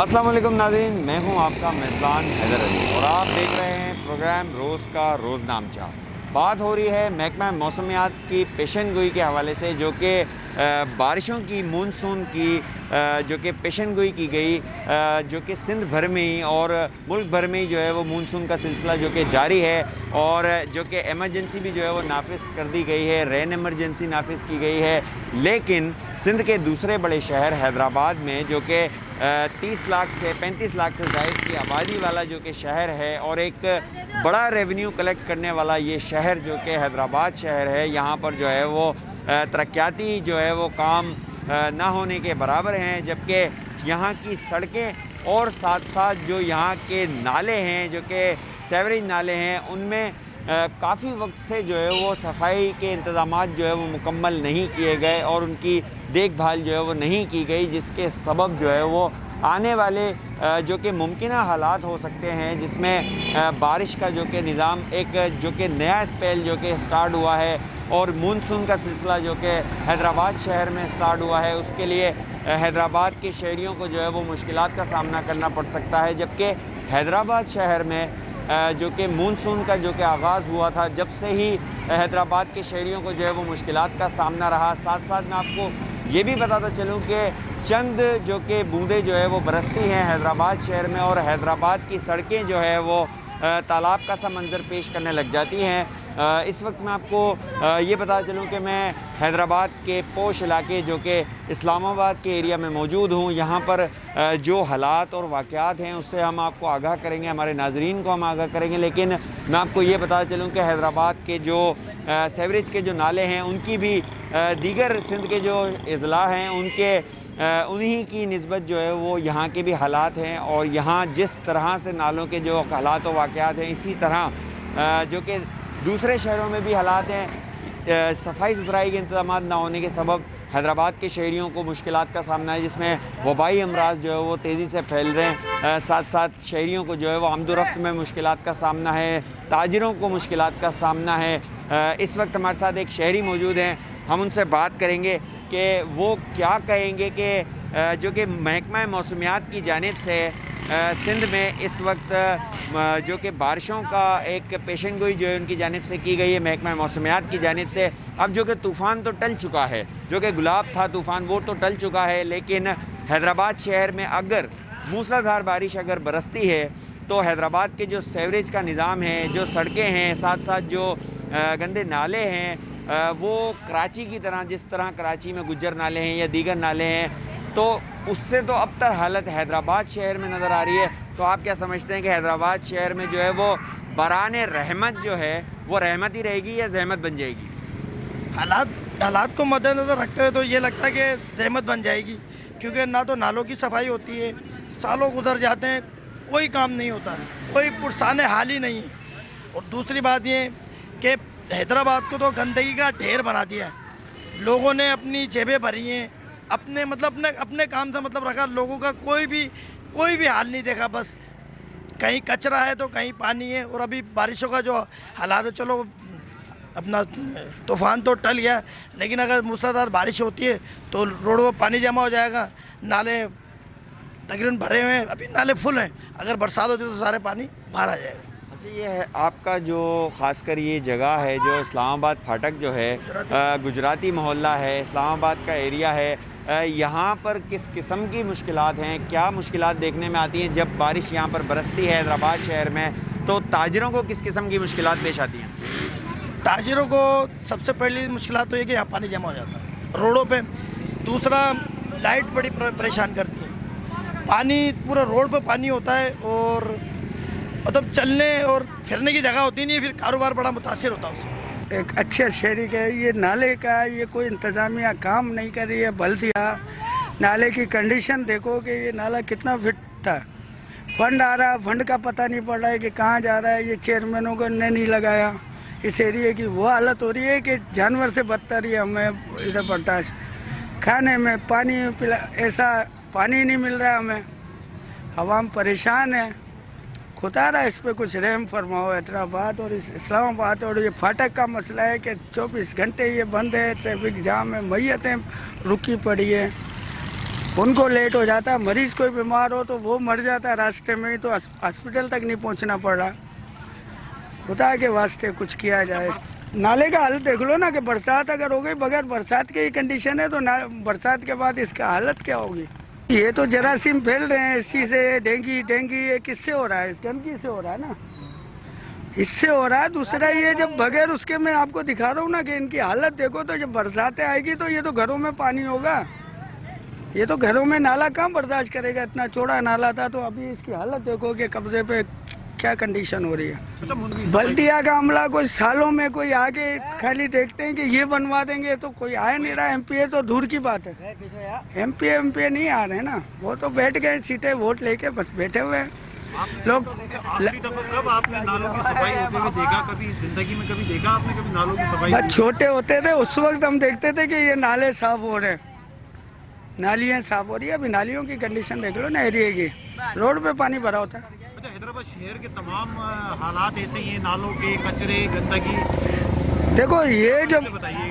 अस्सलाम वालेकुम नाज़रीन, मैं हूं आपका मेज़बान हैदर अली और आप देख रहे हैं प्रोग्राम रोज़ का रोज़नामचा। बात हो रही है महकमा मौसमियात की पेशन गोई के हवाले से, जो कि बारिशों की मानसून की जो कि पेशन गोई की गई, जो कि सिंध भर में ही और मुल्क भर में ही जो है वो मानसून का सिलसिला जो कि जारी है और जो कि एमरजेंसी भी जो है वो नाफिज कर दी गई है, रेन एमरजेंसी नाफिज की गई है। लेकिन सिंध के दूसरे बड़े शहर हैदराबाद में, जो कि 30 लाख से 35 लाख से ज़ायद की आबादी वाला जो कि शहर है और एक बड़ा रेवेन्यू कलेक्ट करने वाला ये शहर जो कि हैदराबाद शहर है, यहाँ पर जो है वो तरक्याती जो है वो काम ना होने के बराबर हैं। जबकि यहाँ की सड़कें और साथ साथ जो यहाँ के नाले हैं, जो कि सीवरेज नाले हैं, उनमें काफ़ी वक्त से जो है वो सफाई के इंतज़ामात जो है वो मुकम्मल नहीं किए गए और उनकी देखभाल जो है वो नहीं की गई, जिसके सबब जो है वो आने वाले जो कि मुमकिना हालात हो सकते हैं, जिसमें बारिश का जो कि निज़ाम एक जो कि नया स्पेल जो कि स्टार्ट हुआ है और मानसून का सिलसिला जो कि हैदराबाद शहर में स्टार्ट हुआ है, उसके लिए हैदराबाद के शहरियों को जो है वो मुश्किलात का सामना करना पड़ सकता है। जबकि हैदराबाद शहर में जो कि मानसून का जो कि आगाज़ हुआ था, जब से ही हैदराबाद के शहरियों को जो है वो मुश्किलात का सामना रहा। साथ साथ मैं आपको ये भी बताता चलूँ कि चंद जो कि बूंदें जो है वो बरसती हैं हैदराबाद शहर में और हैदराबाद की सड़कें जो है वो तालाब का सा मंज़र पेश करने लग जाती हैं। इस वक्त मैं आपको ये बताता चलूँ कि मैं हैदराबाद के पोश इलाके जो कि इस्लामाबाद के एरिया में मौजूद हूँ। यहाँ पर जो हालात और वाक़यात हैं उससे हम आपको आगाह करेंगे, हमारे नाज़रीन को हम आगाह करेंगे। लेकिन मैं आपको ये बताता चलूँ कि हैदराबाद के जो सीवरेज के जो नाले हैं, उनकी भी दीगर सिंध के जो अज़ला हैं उनके उन्हीं की निस्बत जो है वो यहाँ के भी हालात हैं और यहाँ जिस तरह से नालों के जो हालात और वाक़यात हैं, इसी तरह जो कि दूसरे शहरों में भी हालात हैं। सफाई सुथराई के इंतज़ाम ना होने के सबब हैदराबाद के शहरियों को मुश्किलात का सामना है, जिसमें वबाई अमराज जो है वो तेज़ी से फैल रहे हैं। साथ साथ शहरियों को जो है वो आमदोरफ्त में मुश्किलात का सामना है, ताजिरों को मुश्किलात का सामना है। इस वक्त हमारे साथ एक शहरी मौजूद हैं, हम उनसे बात करेंगे कि वो क्या कहेंगे कि जो कि महकमा मौसमियात की जानिब से सिंध में इस वक्त जो कि बारिशों का एक पेशन गोई जो है उनकी जानिब से की गई है महकमा मौसमियात की जानिब से। अब जो कि तूफ़ान तो टल चुका है, जो कि गुलाब था तूफ़ान वो तो टल चुका है, लेकिन हैदराबाद शहर में अगर मूसलाधार बारिश अगर बरसती है तो हैदराबाद के जो सीवरेज का निज़ाम है, जो सड़कें हैं, साथ साथ जो गंदे नाले हैं, वो कराची की तरह, जिस तरह कराची में गुज्जर नाले हैं या दीगर नाले हैं, तो उससे तो अबतर हालत हैदराबाद शहर में नज़र आ रही है। तो आप क्या समझते हैं कि हैदराबाद शहर में जो है वो बराने रहमत जो है वो रहमत ही रहेगी या जहमत बन जाएगी? हालात को मद्देनज़र रखते हुए तो ये लगता है कि जहमत बन जाएगी, क्योंकि ना तो नालों की सफाई होती है, सालों गुजर जाते हैं, कोई काम नहीं होता, कोई पुरसान हाल ही नहीं है। और दूसरी बात ये कि हैदराबाद को तो गंदगी का ढेर बना दिया है। लोगों ने अपनी जेबें भरी हैं, अपने काम से मतलब रखा, लोगों का कोई भी हाल नहीं देखा। बस कहीं कचरा है तो कहीं पानी है। और अभी बारिशों का जो हालात है, चलो अपना तूफ़ान तो टल गया, लेकिन अगर मूसलाधार बारिश होती है तो रोडों पर पानी जमा हो जाएगा। नाले तकरीबन भरे हुए हैं, अभी नाले फुल हैं, अगर बरसात होती है तो सारे पानी बाहर आ जाएगा। अच्छा, ये है आपका जो ख़ासकर ये जगह है जो इस्लामाबाद फाटक जो है, गुजराती मोहल्ला है, इस्लामाबाद का एरिया है, यहाँ पर किस किस्म की मुश्किलात हैं, क्या मुश्किलात देखने में आती हैं जब बारिश यहाँ पर बरसती है हैदराबाद शहर में? तो ताजिरों को किस किस्म की मुश्किलात पेश आती हैं? ताजिरों को सबसे पहली मुश्किलात तो ये कि यहाँ पानी जमा हो जाता है रोडों पे। दूसरा, लाइट बड़ी परेशान करती है। पानी पूरा रोड पे पानी होता है और मतलब चलने और फिरने की जगह होती नहीं है, फिर कारोबार बड़ा मुतासिर होता है उससे। एक अच्छे शहरी का ये नाले का ये कोई इंतज़ामिया काम नहीं कर रही है। बल्दिया नाले की कंडीशन देखो कि ये नाला कितना फिट था, फंड आ रहा है, फंड का पता नहीं पड़ रहा है कि कहाँ जा रहा है। ये चेयरमैनों को ने नहीं लगाया। इस एरिए की वो हालत हो रही है कि जानवर से बदतर ही हमें इधर पड़ता है। खाने में पानी पिला, ऐसा पानी नहीं मिल रहा है हमें, हवाम परेशान है। खुदा रहा इस पर कुछ रहम फरमाओ। हैदराबाद और इस्लामाबाद और ये फाटक का मसला है कि 24 घंटे ये बंद है, ट्रैफिक जाम है, मैयतें रुकी पड़ी है। उनको लेट हो जाता है। मरीज कोई बीमार हो तो वो मर जाता है रास्ते में ही, तो हॉस्पिटल तक नहीं पहुंचना पड़ रहा। खुदा के वास्ते कुछ किया जाए। नाले का हालत देख लो ना, कि बरसात अगर हो गई, बगैर बरसात के ही कंडीशन है, तो बरसात के बाद इसका हालत क्या होगी। ये तो जरासीम फैल रहे हैं इसी से, डेंगी ये किससे हो रहा है, इस गंदगी से हो रहा है ना, इससे हो रहा है। दूसरा ये जब बगैर उसके मैं आपको दिखा रहा हूँ ना कि इनकी हालत देखो, तो जब बरसातें आएगी तो ये तो घरों में पानी होगा, ये तो घरों में नाला कहाँ बर्दाश्त करेगा। इतना चौड़ा नाला था, तो अभी इसकी हालत देखो कि कब्जे पे क्या कंडीशन हो रही है। बल्दिया का अमला कोई सालों में कोई आगे खाली देखते हैं कि ये बनवा देंगे, तो कोई आया नहीं रहा। एमपीए तो दूर की बात है, एमपीए नहीं आ रहे ना, वो तो बैठ गए सीटें वोट लेके बस बैठे हुए हैं लोग। कब आपने नालों की सफाई होते हुए देखा, कभी जिंदगी में कभी देखा आपने कभी नालों की सफाई? बस छोटे होते थे उस वक्त हम देखते थे कि ये नाले साफ हो रहे हैं, नालियाँ साफ हो रही है। अभी नालियों की कंडीशन देख लो ना एरिया की, रोड पे पानी भरा होता है। अच्छा, हैदराबाद शहर के तमाम हालात ऐसे ही हैं, नालों के कचरे गंदगी। देखो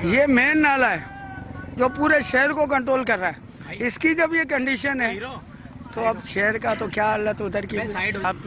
ये मेन नाला है जो पूरे शहर को कंट्रोल कर रहा है, इसकी जब ये कंडीशन है तो अब शहर का तो क्या हालत उधर की। आप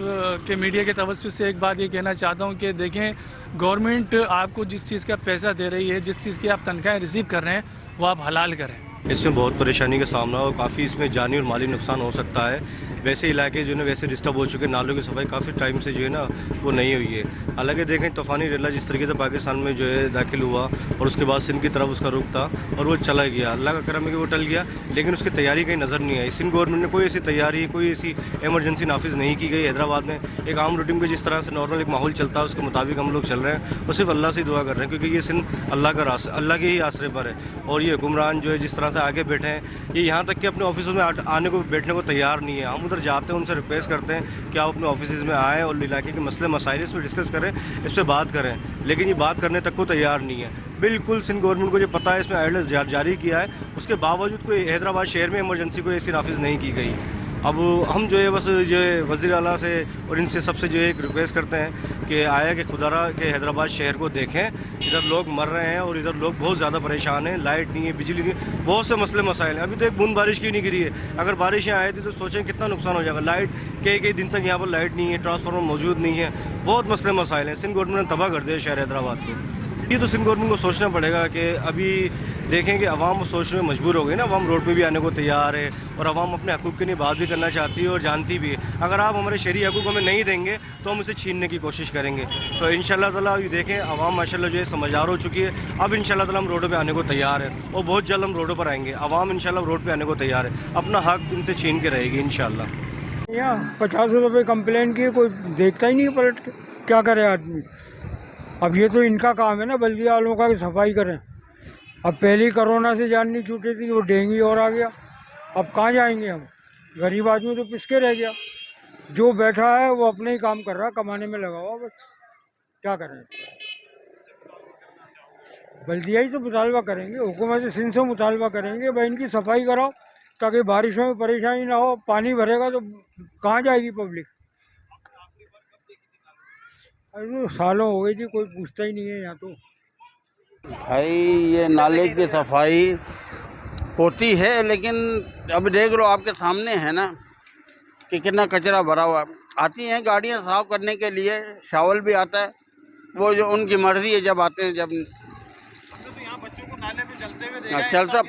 के मीडिया के तवज्जुह से एक बात ये कहना चाहता हूँ कि देखें, गवर्नमेंट आपको जिस चीज़ का पैसा दे रही है, जिस चीज़ की आप तनख्वाहें रिसीव कर रहे हैं, वो आप हलाल करें। इसमें बहुत परेशानी का सामना और काफ़ी इसमें जानी और माली नुकसान हो सकता है। वैसे इलाके जो है वैसे डिस्टर्ब हो चुके हैं, नालों की सफाई काफ़ी टाइम से जो है ना वो नहीं हुई है। हालांकि देखें तूफ़ानी रेला जिस तरीके से पाकिस्तान में जो है दाखिल हुआ और उसके बाद सिंध की तरफ उसका रुख था और वो चला गया, अल्लाह का करम है कि वो टल गया, लेकिन उसकी तैयारी कहीं नज़र नहीं आई। सिंध गवर्नमेंट ने कोई ऐसी तैयारी, कोई ऐसी एमरजेंसी नाफिज नहीं की गई। हैदराबाद में एक आम रूटीन में जिस तरह से नॉर्मल एक माहौल चलता है उसके मुताबिक हम लोग चल रहे हैं और सिर्फ अल्लाह से दुआ कर रहे हैं, क्योंकि ये सिंध अल्लाह के ही आसरे पर है। और ये हुक्मरान जो है जिस तरह से आगे बैठे हैं, ये यहाँ तक कि अपने ऑफिसों में आने को बैठने को तैयार नहीं है। हम उधर जाते हैं, उनसे रिक्वेस्ट करते हैं कि आप अपने ऑफिस में आएँ और इलाके के मसले मसाइल इस पर डिस्कस करें, इस पर बात करें, लेकिन ये बात करने तक को तैयार नहीं है। बिल्कुल सिंध गवर्नमेंट को जो पता है इसमें आइडल्स जारी किया है, उसके बावजूद कोई हैदराबाद शहर में इमरजेंसी कोई ऐसी नाफिज नहीं की गई। अब हम जो है बस जो है वज़ीर आला से और इनसे सबसे जो है एक रिक्वेस्ट करते हैं कि आया कि खुदारा के हैदराबाद शहर को देखें, इधर लोग मर रहे हैं और इधर लोग बहुत ज़्यादा परेशान हैं, लाइट नहीं है, बिजली नहीं, बहुत से मसले मसाइल हैं। अभी तो एक बूंद बारिश क्यों नहीं गिरी है, अगर बारिश यहाँ आई थी तो सोचें कितना नुकसान हो जाएगा। लाइट कई दिन तक यहाँ पर लाइट नहीं है, ट्रांसफार्मर मौजूद नहीं है, बहुत मसले मसाइल हैं। सिंध गवर्नमेंट ने तबाह कर दिया शहर हैदराबाद को। ये तो सिंध गवर्नमेंट को सोचना पड़ेगा कि अभी देखें कि अवाम सोचने में मजबूर हो गई ना, अवाम रोड पे भी आने को तैयार है और अवाम अपने हकूक़ के लिए बात भी करना चाहती है और जानती भी है। अगर आप हमारे शहरी हकूक़ हमें नहीं देंगे तो हम उसे छीनने की कोशिश करेंगे। तो इंशाल्लाह ताला अभी देखें अवाम माशाल्लाह जो है समझदार हो चुकी है। अब इंशाल्लाह ताला हम रोडों पर आने को तैयार है और बहुत जल्द हम रोडों पर आएंगे। अवाम इंशाल्लाह रोड पर आने को तैयार है, अपना हक इनसे छीन के रहेगी इंशाल्लाह। यहाँ 50 रुपये कंप्लेन किए, कोई देखता ही नहीं पलट के, क्या करे आदमी। अब ये तो इनका काम है ना, बल्दिया वालों का, सफाई करें। अब पहले कोरोना से जान नहीं छूटी थी, वो डेंगू और आ गया। अब कहाँ जाएंगे हम, गरीब आदमी तो पिसके रह गया। जो बैठा है वो अपने ही काम कर रहा है, कमाने में लगा हुआ, बस क्या करें। बल्दिया ही से मुतालबा करेंगे, हुकूमत सिंध से मुतालबा करेंगे, भाई इनकी सफाई कराओ ताकि बारिशों में परेशानी ना हो। पानी भरेगा तो कहाँ जाएगी पब्लिक। अरे सालों हो गई थी, कोई पूछता ही नहीं है यहाँ तो। भाई ये नाले की सफाई होती है, लेकिन अब देख लो आपके सामने है ना कि कितना कचरा भरा हुआ। आती हैं गाड़ियाँ साफ करने के लिए, शावल भी आता है, वो जो उनकी मर्जी है जब आते हैं। जब तो यहाँ बच्चों को नाले में चलते हुए देखा है, चलता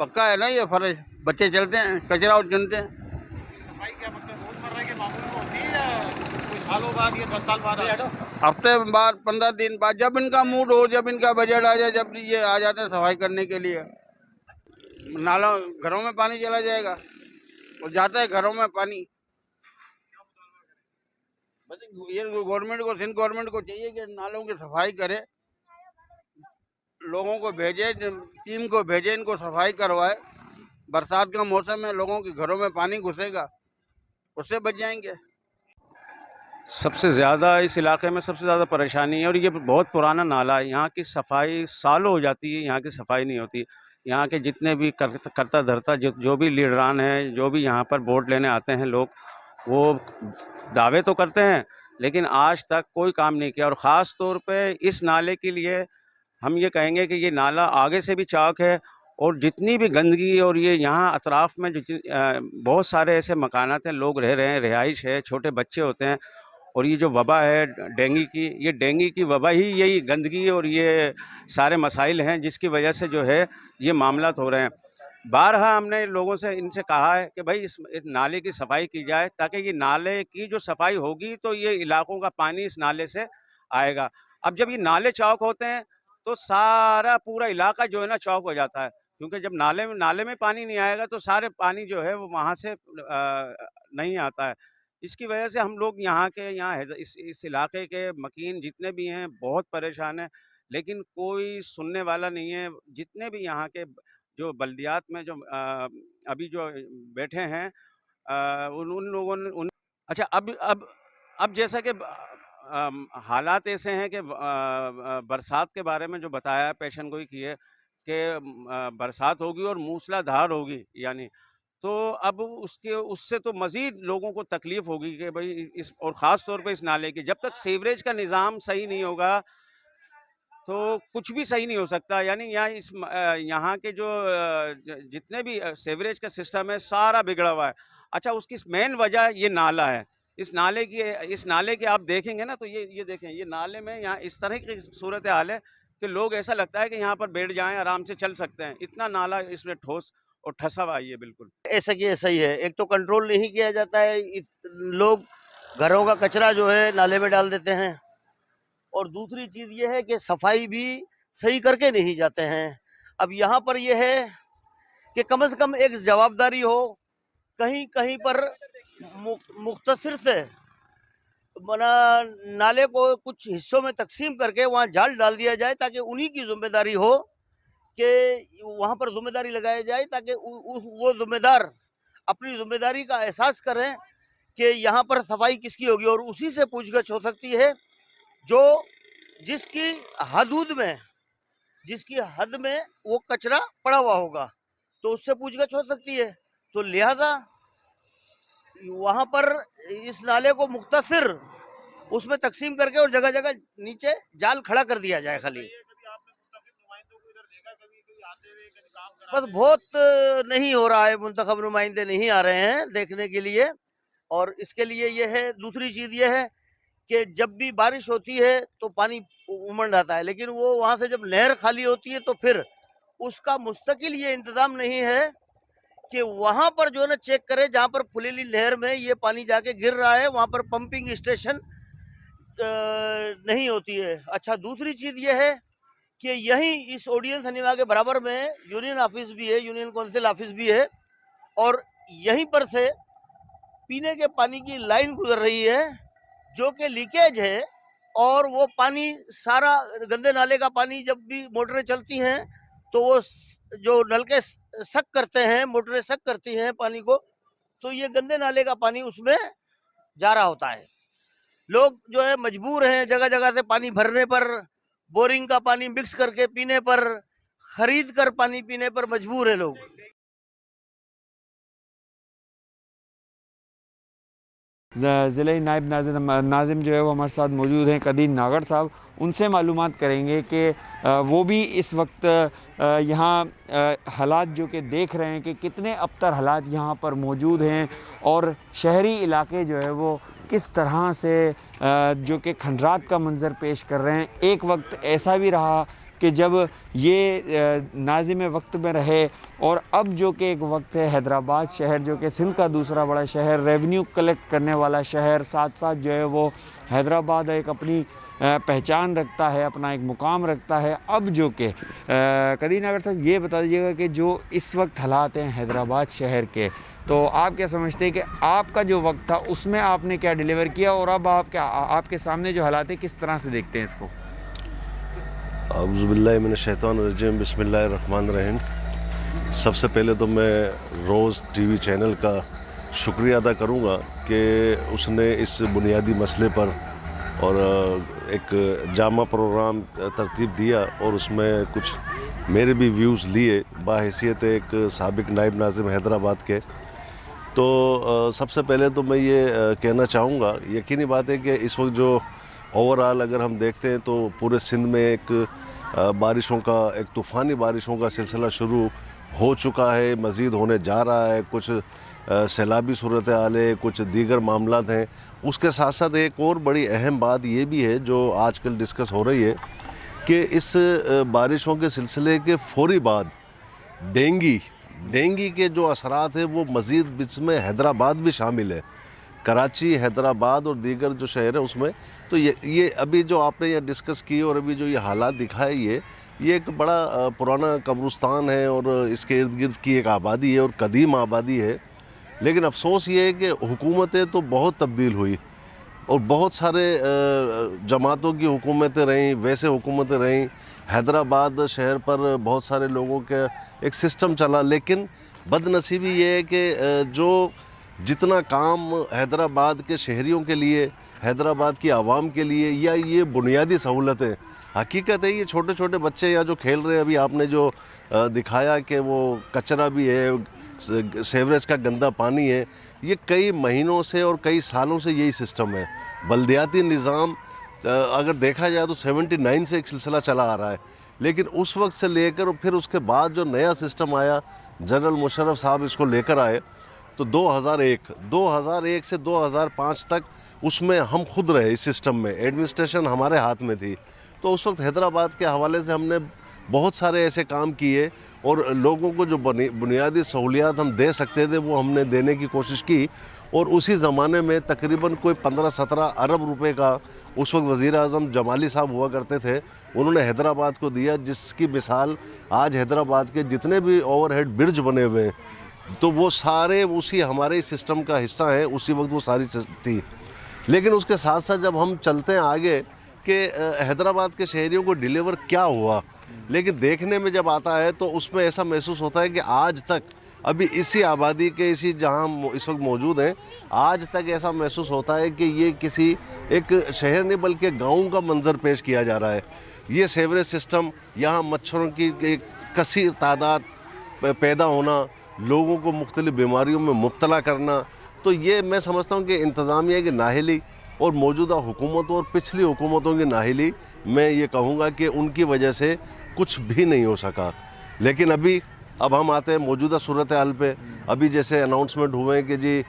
पक्का है ना ये फर्ज, बच्चे चलते हैं कचरा और चुनते हैं। सफाई क्या मतलब रोजमर्रा के मामलों में होती है या कोई सालों बाद या 10 साल बाद? हफ्ते बाद, 15 दिन बाद, जब इनका मूड हो, जब इनका बजट आ जाए, जब ये आ जाते हैं सफाई करने के लिए। नालों घरों में पानी चला जाएगा, वो जाता है घरों में पानी। ये गवर्नमेंट को, सिंध गवर्नमेंट को चाहिए कि नालों की सफाई करे, लोगों को भेजे, टीम को भेजे, इनको सफाई करवाए। बरसात का मौसम है, लोगों के घरों में पानी घुसेगा, उससे बच जाएंगे। सबसे ज़्यादा इस इलाके में सबसे ज़्यादा परेशानी है और ये बहुत पुराना नाला है। यहाँ की सफाई सालों हो जाती है, यहाँ की सफाई नहीं होती। यहाँ के जितने भी करता धरता जो भी लीडरान हैं, जो भी यहाँ पर वोट लेने आते हैं लोग, वो दावे तो करते हैं लेकिन आज तक कोई काम नहीं किया। और ख़ास तौर पे इस नाले के लिए हम ये कहेंगे कि ये नाला आगे से भी चाक है और जितनी भी गंदगी, और ये यहाँ अतराफ़ में बहुत सारे ऐसे मकानात हैं, लोग रह रहे हैं, रिहाइश है, छोटे बच्चे होते हैं, और ये जो वबा है डेंगू की, ये डेंगू की वबा ही यही गंदगी और ये सारे मसाइल हैं जिसकी वजह से जो है ये मामलात हो रहे हैं। बारहा हमने लोगों से इनसे कहा है कि भाई इस नाले की सफाई की जाए, ताकि ये नाले की जो सफाई होगी तो ये इलाकों का पानी इस नाले से आएगा। अब जब ये नाले चौक होते हैं तो सारा पूरा इलाका जो है ना चौक हो जाता है, क्योंकि जब नाले में पानी नहीं आएगा तो सारे पानी जो है वो वहाँ से नहीं आता है। इसकी वजह से हम लोग यहाँ इस इलाके के मकीन जितने भी हैं बहुत परेशान हैं, लेकिन कोई सुनने वाला नहीं है। जितने भी यहाँ के जो बल्दियात में जो अभी जो बैठे हैं, उन लोगों ने उन अच्छा अब जैसा कि हालात ऐसे हैं कि बरसात के बारे में जो बताया पेशन गोई की है कि बरसात होगी और मूसलाधार होगी, यानी तो अब उससे तो मज़ीद लोगों को तकलीफ़ होगी कि भाई इस, और ख़ास तौर पे इस नाले की, जब तक सीवरेज का निज़ाम सही नहीं होगा तो कुछ भी सही नहीं हो सकता। यानी यहाँ के जो जितने भी सीवरेज का सिस्टम है सारा बिगड़ा हुआ है। अच्छा, उसकी मेन वजह ये नाला है। इस नाले की आप देखेंगे ना तो ये देखें, ये नाले में यहाँ इस तरह की सूरत हाल है कि लोग, ऐसा लगता है कि यहाँ पर बैठ जाएं, आराम से चल सकते हैं, इतना नाला इसमें ठोस और ठसा हुआ है ये बिल्कुल। ऐसा कि ऐसा ही है, एक तो कंट्रोल नहीं किया जाता है, लोग घरों का कचरा जो है नाले में डाल देते हैं, और दूसरी चीज़ ये है कि सफाई भी सही करके नहीं जाते हैं। अब यहाँ पर यह है कि कम से कम एक जवाबदारी हो, कहीं कहीं पर मुख्तसर से बना नाले को कुछ हिस्सों में तकसीम करके वहाँ जाल डाल दिया जाए, ताकि उन्हीं की जिम्मेदारी हो कि वहाँ पर जिम्मेदारी लगाई जाए, ताकि वो जिम्मेदार अपनी जिम्मेदारी का एहसास करें कि यहाँ पर सफाई किसकी होगी, और उसी से पूछगछ हो सकती है जो जिसकी हद में वो कचरा पड़ा हुआ होगा, तो उससे पूछगछ हो सकती है। तो लिहाजा वहाँ पर इस नाले को मुख्तसर उसमें तकसीम करके और जगह जगह नीचे जाल खड़ा कर दिया जाए खाली। बस बहुत नहीं हो रहा है, मुंतखब नुमाइंदे नहीं आ रहे हैं देखने के लिए, और इसके लिए ये है, दूसरी चीज़ ये है कि जब भी बारिश होती है तो पानी उमड़ आता है, लेकिन वो वहाँ से जब नहर खाली होती है तो फिर उसका मुस्तकिल ये इंतज़ाम नहीं है कि वहाँ पर जो है ना चेक करे, जहाँ पर फुलेली नहर में ये पानी जाके गिर रहा है वहाँ पर पंपिंग स्टेशन नहीं होती है। अच्छा, दूसरी चीज़ ये है कि यहीं इस ऑडियंस सिनेमा के बराबर में यूनियन ऑफिस भी है, यूनियन काउंसिल ऑफिस भी है, और यहीं पर से पीने के पानी की लाइन गुजर रही है जो कि लीकेज है, और वो पानी सारा गंदे नाले का पानी जब भी मोटरें चलती हैं तो वो जो नलके सक करते हैं, मोटरें सक करती हैं पानी को, तो ये गंदे नाले का पानी उसमें जा रहा होता है। लोग जो है मजबूर हैं जगह जगह से पानी भरने पर, बोरिंग का पानी मिक्स करके पीने पर, खरीद कर पानी पीने पर मजबूर है लोग। ज़िले नायब नाज़िम जो है वो हमारे साथ मौजूद हैं, कदीर नागर साहब। उनसे मालूमात करेंगे कि वो भी इस वक्त यहाँ हालात जो कि देख रहे हैं कि कितने अबतर हालात यहाँ पर मौजूद हैं, और शहरी इलाके जो है वो किस तरह से जो कि खंडरात का मंज़र पेश कर रहे हैं। एक वक्त ऐसा भी रहा कि जब ये नाज़िम वक्त में रहे, और अब जो कि एक वक्त है हैदराबाद शहर जो कि सिंध का दूसरा बड़ा शहर, रेवेन्यू कलेक्ट करने वाला शहर, साथ साथ जो है वो हैदराबाद एक अपनी पहचान रखता है, अपना एक मुकाम रखता है। अब जो कि कदीर नागर साहब ये बता दीजिएगा कि जो इस वक्त हालात हैं हैदराबाद शहर के, तो आप क्या समझते हैं कि आपका जो वक्त था उसमें आपने क्या डिलीवर किया, और अब आपके सामने जो हालात हैं किस तरह से देखते हैं इसको? औज़ुबिल्लाहिमिनश्शैतानिर्रजीम, बिस्मिल्लाहिर्रहमानिर्रहीम। सबसे पहले तो मैं रोज़ टीवी चैनल का शुक्रिया अदा करूँगा कि उसने इस बुनियादी मसले पर और एक जामा प्रोग्राम तरतीब दिया, और उसमें कुछ मेरे भी व्यूज़ लिए बाहैसियत एक साबिक नायब नाज़िम हैदराबाद के। तो सबसे पहले तो मैं ये कहना चाहूँगा, यकीनी बात है कि इस वक्त जो ओवरऑल अगर हम देखते हैं तो पूरे सिंध में एक बारिशों का, एक तूफ़ानी बारिशों का सिलसिला शुरू हो चुका है, मज़ीद होने जा रहा है, कुछ सैलाबी सूरत हाल है, कुछ दीगर मामलात हैं। उसके साथ साथ एक और बड़ी अहम बात ये भी है जो आजकल डिस्कस हो रही है कि इस बारिशों के सिलसिले के फौरी बाद डेंगी के जो असरात हैं वो मज़ीद इसमें हैदराबाद भी शामिल है, कराची, हैदराबाद और दीगर जो शहर है उसमें। तो ये अभी जो आपने ये डिस्कस की और अभी जो ये हालात दिखाए, ये एक बड़ा पुराना कब्रिस्तान है और इसके इर्द गिर्द की एक आबादी है और कदीम आबादी है। लेकिन अफसोस ये है कि हुकूमतें तो बहुत तब्दील हुई और बहुत सारे जमातों की हुकूमतें रहीं, वैसे हुकूमतें रहीं। हैदराबाद शहर पर बहुत सारे लोगों का एक सिस्टम चला, लेकिन बदनसीबी ये है कि जो जितना काम हैदराबाद के शहरियों के लिए, हैदराबाद की आवाम के लिए या ये बुनियादी सहूलतें, हकीकत है ये छोटे छोटे बच्चे यहाँ जो खेल रहे हैं, अभी आपने जो दिखाया कि वो कचरा भी है, सेवरेज का गंदा पानी है, ये कई महीनों से और कई सालों से यही सिस्टम है। बल्दियाती निज़ाम अगर देखा जाए तो 79 से एक सिलसिला चला आ रहा है, लेकिन उस वक्त से लेकर और फिर उसके बाद जो नया सिस्टम आया, जनरल मुशर्रफ साहब इसको लेकर आए, तो 2001 से 2005 तक उसमें हम खुद रहे इस सिस्टम में, एडमिनिस्ट्रेशन हमारे हाथ में थी। तो उस वक्त हैदराबाद के हवाले से हमने बहुत सारे ऐसे काम किए और लोगों को जो बुनियादी सहूलियात हम दे सकते थे वो हमने देने की कोशिश की। और उसी ज़माने में तकरीबन कोई 15-17 अरब रुपए का उस वक्त वज़ीर आज़म जमाली साहब हुआ करते थे, उन्होंने हैदराबाद को दिया, जिसकी मिसाल आज हैदराबाद के जितने भी ओवरहेड ब्रिज बने हुए हैं तो वो सारे उसी हमारे सिस्टम का हिस्सा हैं, उसी वक्त वो सारी थी। लेकिन उसके साथ साथ जब हम चलते हैं आगे कि हैदराबाद के शहरियों को डिलीवर क्या हुआ, लेकिन देखने में जब आता है तो उसमें ऐसा महसूस होता है कि आज तक अभी इसी आबादी के इसी जहां हम इस वक्त मौजूद हैं, आज तक ऐसा महसूस होता है कि ये किसी एक शहर नहीं बल्कि गाँव का मंजर पेश किया जा रहा है। ये सेवरेज सिस्टम, यहाँ मच्छरों की एक कसीर तादाद पैदा होना, लोगों को मुख्तलिफ बीमारियों में मुब्तला करना, तो ये मैं समझता हूँ कि इंतज़ामिया की नाहिली और मौजूदा हुकूमतों और पिछली हुकूमतों की नाहिली, मैं ये कहूँगा कि उनकी वजह से कुछ भी नहीं हो सका। लेकिन अब हम आते हैं मौजूदा सूरत हाल पे। अभी जैसे अनाउंसमेंट हुए हैं कि जी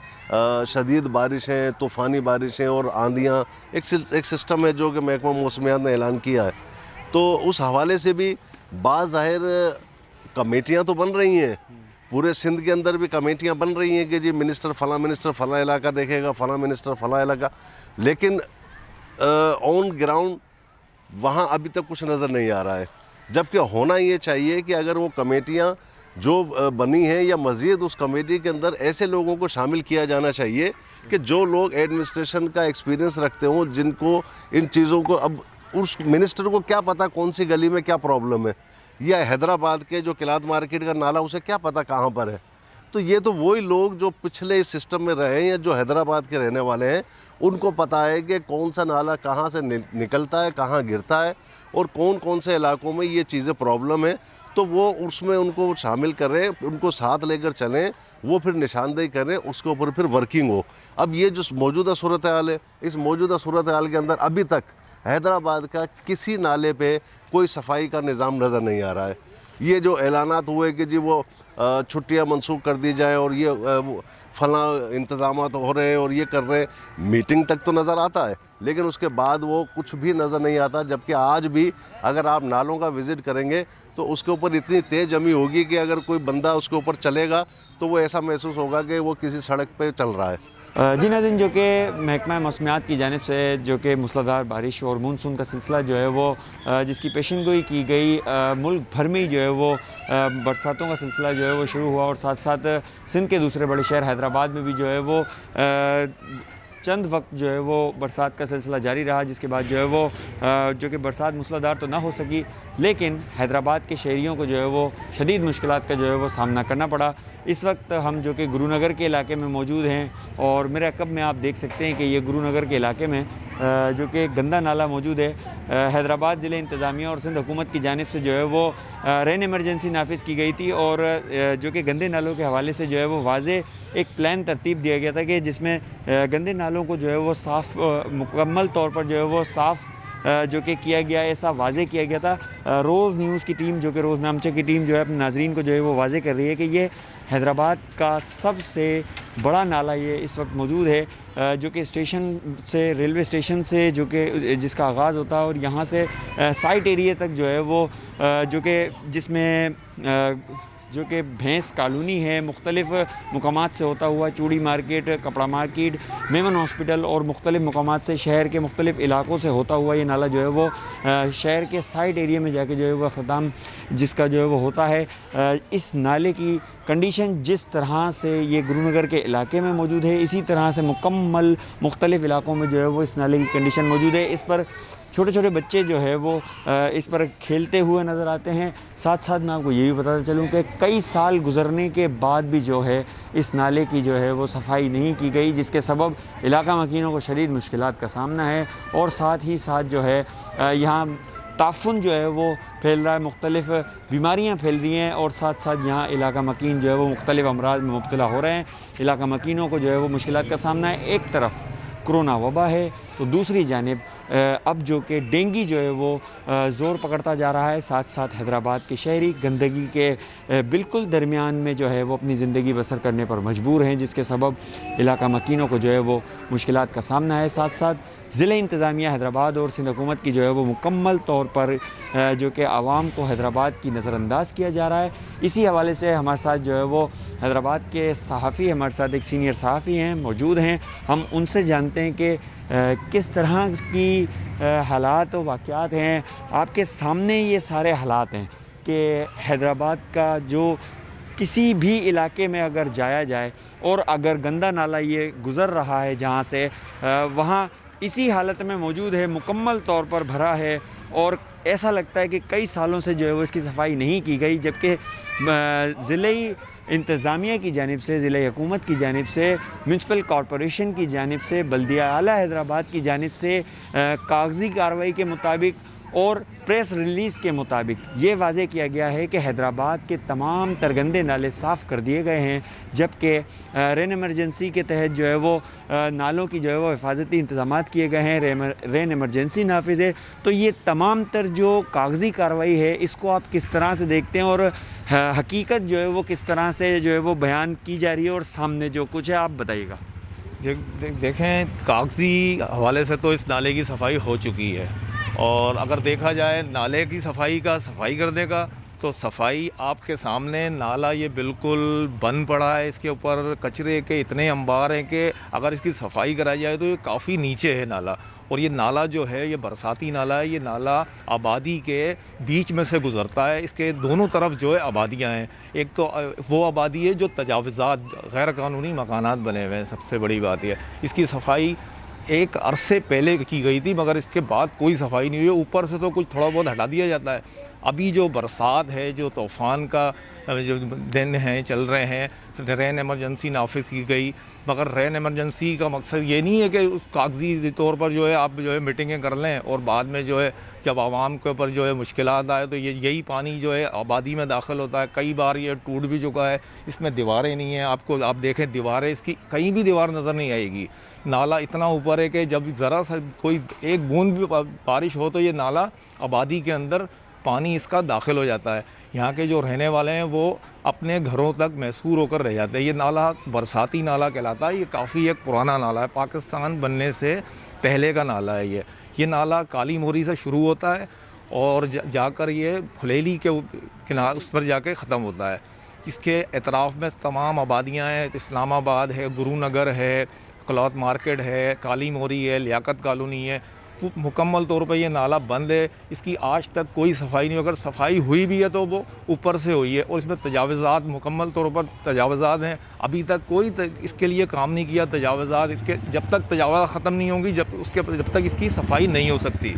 शदीद बारिशें, तूफ़ानी बारिशें और आंधियाँ, एक सिस्टम है जो कि महकमा मौसमियात ने ऐलान किया है। तो उस हवाले से भी बाज़ाहिर कमेटियाँ तो बन रही हैं, पूरे सिंध के अंदर भी कमेटियां बन रही हैं कि जी मिनिस्टर फ़लाँ इलाका देखेगा, फ़लाँ मिनिस्टर फ़लाँ इलाका, लेकिन ऑन ग्राउंड वहाँ अभी तक कुछ नज़र नहीं आ रहा है। जबकि होना ये चाहिए कि अगर वो कमेटियां जो बनी हैं या मज़ीद उस कमेटी के अंदर ऐसे लोगों को शामिल किया जाना चाहिए कि जो लोग एडमिनिस्ट्रेशन का एक्सपीरियंस रखते हों, जिनको इन चीज़ों को, अब उस मिनिस्टर को क्या पता कौन सी गली में क्या प्रॉब्लम है, या हैदराबाद के जो किलाद मार्केट का नाला उसे क्या पता कहाँ पर है। तो ये तो वही लोग जो पिछले इस सिस्टम में रहे हैं या जो हैदराबाद के रहने वाले हैं, उनको पता है कि कौन सा नाला कहाँ से निकलता है, कहाँ गिरता है और कौन कौन से इलाकों में ये चीज़ें प्रॉब्लम है। तो वो उसमें उनको शामिल करें, उनको साथ लेकर चलें, वो फिर निशानदेही करें, उसके ऊपर फिर वर्किंग हो। अब ये जो मौजूदा सूरत हाल है, इस मौजूदा सूरत हाल के अंदर अभी तक हैदराबाद का किसी नाले पे कोई सफाई का निज़ाम नज़र नहीं आ रहा है। ये जो ऐलानात हुए कि जी वो छुट्टियां मनसूख कर दी जाएं और ये फलां इंतज़ामात हो रहे हैं और ये कर रहे हैं, मीटिंग तक तो नज़र आता है, लेकिन उसके बाद वो कुछ भी नज़र नहीं आता। जबकि आज भी अगर आप नालों का विज़िट करेंगे तो उसके ऊपर इतनी तेज़ जमी होगी कि अगर कोई बंदा उसके ऊपर चलेगा तो वो ऐसा महसूस होगा कि वो किसी सड़क पर चल रहा है। जी नाज़रीन, जो कि महकमा मौसमियात की जानिब से जो कि मूसलाधार बारिश और मानसून का सिलसिला जो है वो जिसकी पेशन गोई की गई, मुल्क भर में ही जो है वो बरसातों का सिलसिला जो है वो शुरू हुआ और साथ साथ सिंध के दूसरे बड़े शहर हैदराबाद में भी जो है वो चंद वक्त जो है वो बरसात का सिलसिला जारी रहा, जिसके बाद जो है वो जो कि बरसात मूसलाधार तो ना हो सकी, लेकिन हैदराबाद के शहरियों को जो है वो शदीद मुश्किलात का जो है वो सामना करना पड़ा। इस वक्त हम जो कि गुरुनगर के इलाके में मौजूद हैं और मेरे अकब में आप देख सकते हैं कि ये गुरुनगर के इलाके में जो कि गंदा नाला मौजूद है। हैदराबाद ज़िले इंतज़ामिया और सिंध हुकूमत की जानिब से जो है वो रेन इमरजेंसी नाफिज़ की गई थी और जो कि गंदे नालों के हवाले से जो है वो वाज़े एक प्लान तरतीब दिया गया था कि जिसमें गंदे नालों को जो है वो साफ़ मुकम्मल तौर पर जो है वो साफ़ जो कि किया गया, ऐसा वाज़े किया गया था। रोज़ न्यूज़ की टीम, जो कि रोज़नामचा की टीम जो है अपने नाज़रीन को जो है वो वाज़े कर रही है कि ये हैदराबाद का सबसे बड़ा नाला ये इस वक्त मौजूद है, जो कि स्टेशन से, रेलवे स्टेशन से, जो कि जिसका आगाज़ होता है और यहाँ से साइट एरिया तक जो है वो जो कि जिसमें जो कि भैंस कॉलोनी है, मुख्तलिफ़ मुकामात से होता हुआ चूड़ी मार्केट, कपड़ा मार्केट, मेमन हॉस्पिटल और मुख्तलिफ़ मुकामात से, शहर के मुख्तलिफ़ इलाकों से होता हुआ ये नाला जो है वो शहर के साइड एरिया में जाके जो है वो ख़त्म जिसका जो है वो होता है। इस नाले की कंडीशन जिस तरह से ये गुरुनगर के इलाके में मौजूद है, इसी तरह से मुकम्मल मुख्तलिफ़ इलाकों में जो है वो इस नाले की कंडीशन मौजूद है। इस पर छोटे छोटे बच्चे जो है वो इस पर खेलते हुए नज़र आते हैं। साथ साथ मैं आपको ये भी बताता चलूँ कि कई साल गुजरने के बाद भी जो है इस नाले की जो है वो सफाई नहीं की गई, जिसके सबब इलाका मकीनों को शदीद मुश्किलात का सामना है। और साथ ही साथ जो है यहाँ ताफुन जो है वो फैल रहा है, मुख्तलिफ़ बीमारियाँ फैल रही हैं और साथ साथ यहाँ इलाका मकीन जो है वो मुख्तलिफ़ अमराज में मुब्तला हो रहे हैं। इलाका मकीनों को जो है वो मुश्किलात का सामना है। एक तरफ कोरोना वबा है तो दूसरी जानिब अब जो कि डेंगू जो है वो ज़ोर पकड़ता जा रहा है। साथ साथ हैदराबाद के शहरी गंदगी के बिल्कुल दरमियान में जो है वो अपनी ज़िंदगी बसर करने पर मजबूर हैं, जिसके सबब इलाका मकीनों को जो है वो मुश्किलात का सामना है। साथ साथ ज़िला इंतज़ामिया हैदराबाद और सिंध हुकूमत की जो है वो मुकम्मल तौर पर जो कि आवाम को हैदराबाद की नज़रअंदाज किया जा रहा है। इसी हवाले से हमारे साथ जो है वो हैदराबाद के सहाफ़ी, हमारे साथ एक सीनियर सहाफ़ी हैं, मौजूद हैं। हम उनसे जानते हैं कि किस तरह की हालात और वाक़यात हैं। आपके सामने ये सारे हालात हैं कि हैदराबाद का जो किसी भी इलाके में अगर जाया जाए और अगर गंदा नाला ये गुज़र रहा है जहाँ से, वहाँ इसी हालत में मौजूद है, मुकम्मल तौर पर भरा है और ऐसा लगता है कि कई सालों से जो है वो इसकी सफाई नहीं की गई, जबकि ज़िले इंतज़ामिया की जानिब से, ज़िला हुकूमत की जानिब से, म्यूनसिपल कॉरपोरेशन की जानिब से, बल्दिया आला हैदराबाद की जानिब से कागज़ी कार्रवाई के मुताबिक और प्रेस रिलीज़ के मुताबिक ये वाज़े किया गया है कि हैदराबाद के तमाम तरगंदे नाले साफ़ कर दिए गए हैं, जबकि रेन एमरजेंसी के तहत जो है वो नालों की जो है वो हिफाजती इंतज़ामात किए गए हैं, रेन एमरजेंसी नाफिज़ है। तो ये तमाम तर जो कागज़ी कार्रवाई है इसको आप किस तरह से देखते हैं और हकीकत जो है वो किस तरह से जो है वो बयान की जा रही है और सामने जो कुछ है आप बताइएगा। देखें, कागज़ी हवाले से तो इस नाले की सफाई हो चुकी है और अगर देखा जाए नाले की सफाई करने का तो सफाई आपके सामने, नाला ये बिल्कुल बंद पड़ा है, इसके ऊपर कचरे के इतने अंबार हैं कि अगर इसकी सफाई कराई जाए तो ये काफ़ी नीचे है नाला। और ये नाला जो है ये बरसाती नाला है, ये नाला आबादी के बीच में से गुज़रता है। इसके दोनों तरफ जो है आबादियाँ हैं, एक तो वो आबादी है जो तजावुज़ात गैर कानूनी मकानात बने हुए हैं, सबसे बड़ी बात यह। इसकी सफाई एक अरसे पहले की गई थी मगर इसके बाद कोई सफाई नहीं हुई। ऊपर से तो कुछ थोड़ा बहुत हटा दिया जाता है। अभी जो बरसात है, जो तूफ़ान का जो दिन हैं चल रहे हैं, रेन एमरजेंसी नाफिज की गई, मगर रेन एमरजेंसी का मकसद ये नहीं है कि उस कागजी तौर पर जो है आप जो है मीटिंगें कर लें और बाद में जो है जब आवाम के ऊपर जो है मुश्किलात आए तो यही पानी जो है आबादी में दाखिल होता है। कई बार ये टूट भी चुका है, इसमें दीवारें नहीं हैं। आप देखें दीवारें, इसकी कहीं भी दीवार नज़र नहीं आएगी। नाला इतना ऊपर है कि जब ज़रा सा कोई एक बूंद भी बारिश हो तो ये नाला आबादी के अंदर पानी इसका दाखिल हो जाता है। यहाँ के जो रहने वाले हैं वो अपने घरों तक महसूर होकर रह जाते हैं। ये नाला बरसाती नाला कहलाता है। ये काफ़ी एक पुराना नाला है, पाकिस्तान बनने से पहले का नाला है। ये नाला काली मोरी से शुरू होता है और जाकर ये फुलेली के किनारे उस पर जाके ख़त्म होता है। इसके एतराफ़ में तमाम आबादियाँ हैं, इस्लामाबाद है, गुरुनगर है, क्लॉथ मार्केट है, काली मोरी है, लियाकत कॉलोनी है। मुकम्मल तौर पर यह नाला बंद है, इसकी आज तक कोई सफाई नहीं। अगर सफाई हुई भी है तो वो ऊपर से हुई है और इसमें तजावुज़ात, मुकम्मल तौर पर तजावुज़ात हैं। अभी तक कोई इसके लिए काम नहीं किया। तजावुज़ात इसके जब तक तजावुज़ात ख़त्म नहीं होंगी जब तक इसकी सफाई नहीं हो सकती।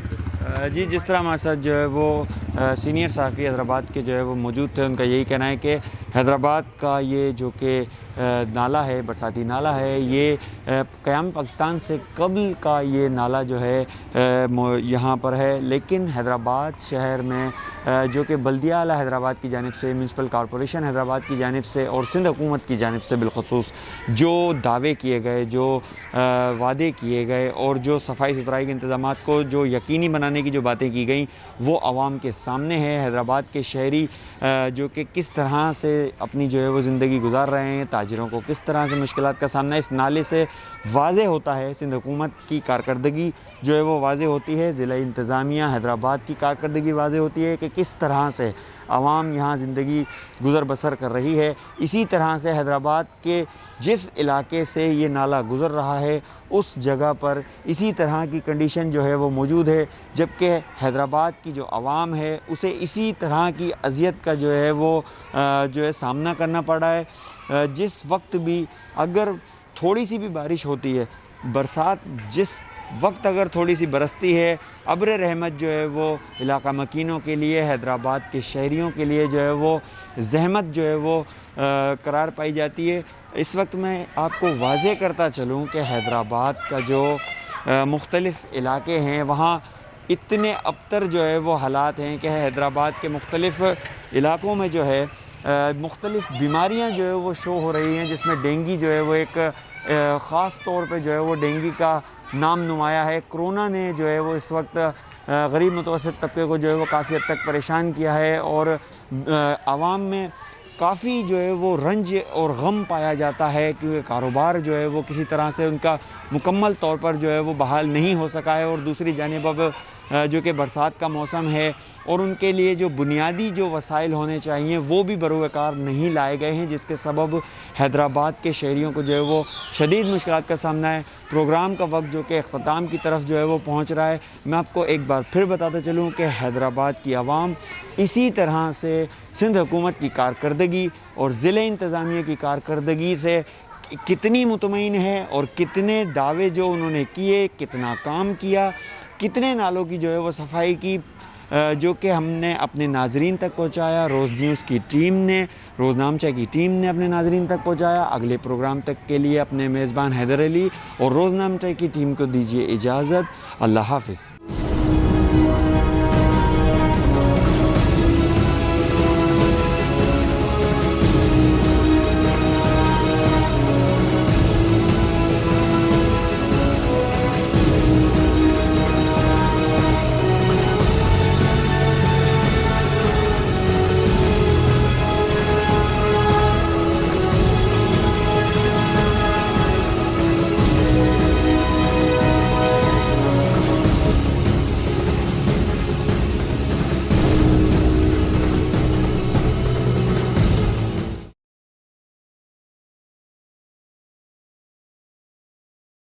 जी, जिस तरह हमारे साथ जो है वो सीनियर सहाफ़ी हैदराबाद के जो है वो मौजूद थे। उनका यही कहना है कि हैदराबाद का ये जो कि नाला है, बरसाती नाला है, ये क़याम पाकिस्तान से कबल का ये नाला जो है यहाँ पर है, लेकिन हैदराबाद शहर में जो कि बल्दिया आला हैदराबाद की जानिब से, म्यूनसिपल कॉरपोरेशन हैदराबाद की जानिब से और सिंध हुकूमत की जानिब से बिलखसूस जो दावे किए गए, जो वादे किए गए और जो सफाई सुथराई के इंतज़ामात को जो यकीनी बनाने की जो बातें की गई, वो आवाम के सामने है। हैदराबाद के शहरी जो कि किस तरह से अपनी जो है वो ज़िंदगी गुजार रहे हैं, ताजिरों को किस तरह से मुश्किलात का सामना इस नाले से वाज़े होता है। सिंध हुकूमत की कारकर्दगी जो है वो वाज़े होती है, ज़िला इंतज़ामिया हैदराबाद की कारकर्दगी वाज़े होती है कि किस तरह से आवाम यहाँ ज़िंदगी गुज़र बसर कर रही है। इसी तरह से हैदराबाद के जिस इलाके से ये नाला गुज़र रहा है उस जगह पर इसी तरह की कंडीशन जो है वो मौजूद है, जबकि हैदराबाद की जो आवाम है उसे इसी तरह की अज़ियत का जो है वो जो है सामना करना पड़ रहा है। जिस वक्त भी अगर थोड़ी सी भी बारिश होती है, बरसात जिस वक्त अगर थोड़ी सी बरसती है, अब्र रहमत जो है वो इलाका मकीनों के लिए, हैदराबाद के शहरियों के लिए जो है वो ज़हमत जो है वो करार पाई जाती है। इस वक्त मैं आपको वाज़े करता चलूँ कि हैदराबाद का जो मुख्तलिफ़ इलाके हैं वहाँ इतने अबतर जो है वो हालात हैं कि हैदराबाद के मुख्तलिफ़ इलाकों में जो है मुख्तलिफ़ बीमारियाँ जो है वो शो हो रही हैं, जिसमें डेंगू जो है वो एक ख़ास तौर पे जो है वो डेंगू का नाम नुमाया है। कोरोना ने जो है वो इस वक्त गरीब मुतवस्सित तबके को जो है वो काफ़ी हद तक परेशान किया है और आवाम में काफ़ी जो है वो रंज और गम पाया जाता है, क्योंकि कारोबार जो है वो किसी तरह से उनका मुकम्मल तौर पर जो है वो बहाल नहीं हो सका है। और दूसरी जानिब अब जो कि बरसात का मौसम है और उनके लिए जो बुनियादी जो वसाइल होने चाहिए वो भी बरोकार नहीं लाए गए हैं, जिसके सबब हैदराबाद के शहरियों को जो है वो शदीद मुश्किलात का सामना है। प्रोग्राम का वक्त जो कि अख्ताम की तरफ जो है वो पहुँच रहा है। मैं आपको एक बार फिर बताता चलूँ कि हैदराबाद की आवाम इसी तरह से सिंध हुकूमत की कारकर्दगी और ज़िले इंतज़ामिया की कारकर्दगी से कितनी मुतमईन है और कितने दावे जो उन्होंने किए, कितना काम किया, कितने नालों की जो है वो सफाई की, जो कि हमने अपने नाजरीन तक पहुंचाया। रोज़ न्यूज़ की टीम ने, रोज़नामचा की टीम ने अपने नाजरीन तक पहुंचाया। अगले प्रोग्राम तक के लिए अपने मेज़बान हैदर अली और रोज़नामचा की टीम को दीजिए इजाज़त। अल्लाह हाफ़िज़।